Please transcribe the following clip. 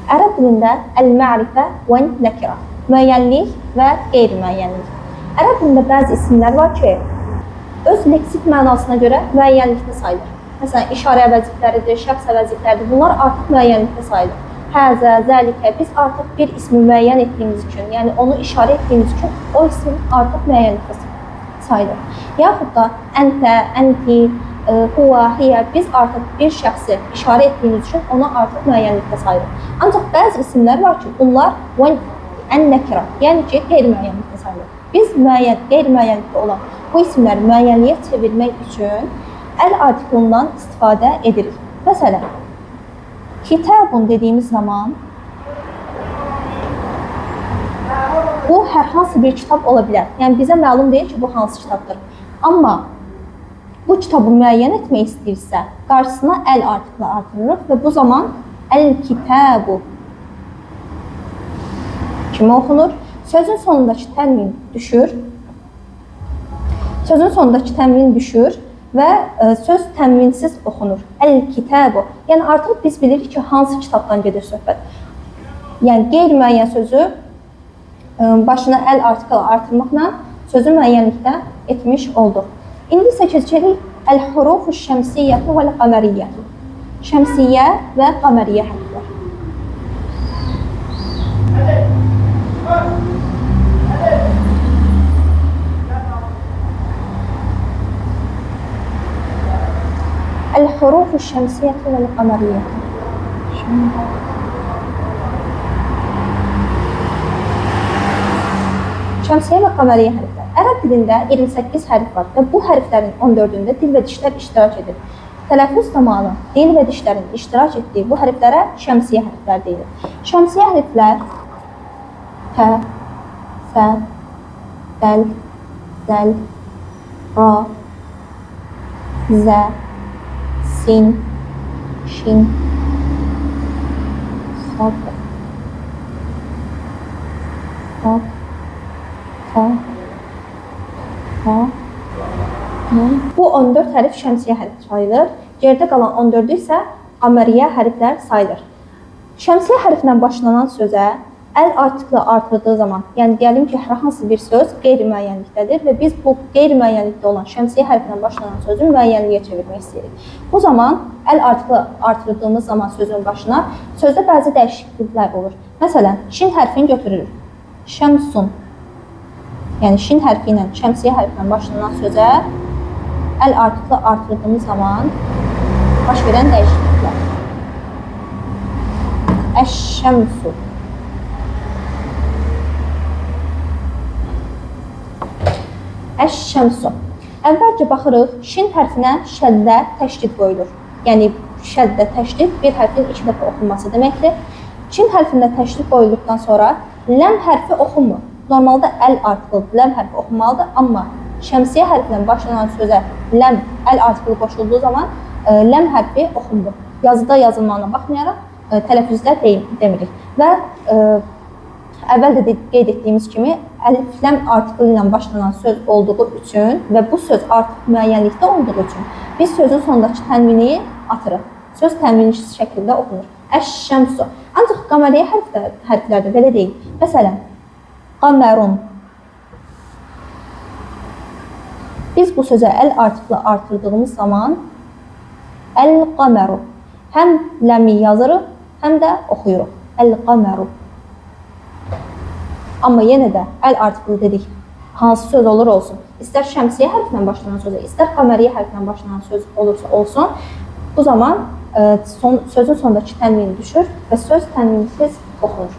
Ərəb dilində əl-mərifə və nəkirə, müəyyənlik və qeyri-müəyyənlik. Ərəb dilində bəzi isimlər var ki, öz leksik mənasına görə müəyyənlikdə sayılır. Məsələn, işarə əvəzlikləridir, şəxs əvəzlikləridir. Bunlar artıq müəyyənlikdə sayılır. Həzə, zəlikə, biz artıq bir ismi müəyyən etdiyimiz üçün, yəni onu işarə etdiyimiz üçün o isim artıq müəyyənlikdə sayılır. Yaxud da əntə, ənti, huva, hiyə, biz artıq bir şəxsi işarə etdiyimiz üçün ona artıq müəyyənlikdə sayılır. Ancaq bəzi isimlər var ki, bunlar ən-nəkirə, yəni ki, qeyri-müəyyənlikdə sayılır. Biz qeyri-müəyyənlikdə olan bu isimləri müəyyənliyə çevirmək üçün əl artiklundan istifadə edirik. Məsələn, kitabun dediyimiz zaman bu hər hansı bir kitab ola bilər. Yəni bizə məlum deyil ki, bu hansı kitabdır. Amma bu kitabı müəyyən etmək istəyirsə, qarşısına əl artiklı artırırıq və bu zaman əl-kitabu kimi oxunur. Sözün sonundakı tənvin düşür. Sözün sonundakı tənvin düşür və söz tənvinsiz oxunur. Əl-kitabu. Yəni artıq biz bilirik ki, hansı kitabdan gedir söhbət. Yəni qeyri-müəyyən sözü başına əl artiklı artırmaqla sözü müəyyənlikdə etmiş olduq. İndi isə keçəcək əl-hurufu şəmsiyyəti və l-qamariyyəti. Şəmsiyyə və qamariyyə hərflər. الحروف الشمسية والقمرية. Şəmsiyyə və qamariyyə hərflər. Ərəb dilində 28 hərf var və bu hərflərin 14-ündə dil və dişlər iştirak edir. Tələffüz zamanı dil və dişlərin iştirak etdiyi bu hərflərə şəmsiyyə hərflər deyilir. Şəmsiyyə hərflər hə, sə, dəl, zəl, ra, zə, sin, şin, sad, qaf, ta, ha, nun. Bu 14 hərf şəmsiyyə hərf sayılır. Geridə qalan 14-ü isə qamariyyə hərflər sayılır. Şəmsiyyə hərfindən başlanan sözə əl artiklı artırdığı zaman, yəni deyəlim ki, hər hansı bir söz qeyri-müəyyənlikdədir və biz bu qeyri-müəyyənlikdə olan şəmsiyyə hərfindən başlanan sözü müəyyənliyə çevirmək istəyirik. Bu zaman əl artiklı artırdığımız zaman sözün başına sözdə bəzi dəyişikliklər olur. Məsələn, şin hərfini götürürük. Şəmsun. Yəni şin hərfi ilə şəmsiyyə hərfindən başlanan sözə əl artiklı artırdığımız zaman baş verən dəyişikliklər. Əş-şəmsu. Əş-şəmsu. Əvvəlcə baxırıq, şin hərfinə şəddə təşdid qoyulur. Yəni, şəddə təşdid bir hərfin 2 dəfə oxunması deməkdir. Şin hərfində təşdid qoyulduqdan sonra ləm hərfi oxunmur. Normalda əl artiklı ləm hərfi oxunmalıdır, amma şəmsiyyə hərfindən başlanan sözə ləm, əl artiklı qoşulduğu zaman ləm hərfi oxunmur. Yazıda yazılmağına baxmayaraq tələffüzdə demirik. Və əvvəl də qeyd etdiyimiz kimi, əlif-ləm artiklı ilə başlanan söz olduğu üçün və bu söz artıq müəyyənlikdə olduğu üçün biz sözün sonundakı tənvini atırıq. Söz tənvinsiz şəkildə oxunur. Əş-şəmsu. Ancaq qamariyyə hərflərdə belə deyil. Məsələn, qamerun. Biz bu sözə əl artiklı artırdığımız zaman əl-qameru. Həm ləmi yazırıq, həm də oxuyuruq. Əl-qameru. Amma yenə də əl artiklı dedik, hansı söz olur olsun. İstər şəmsiyyə hərfindən başlanan sözə, istər qamariyyə hərfindən başlanan söz olursa olsun, bu zaman sözün sonundakı tənvin düşür və söz tənvinsiz oxunur.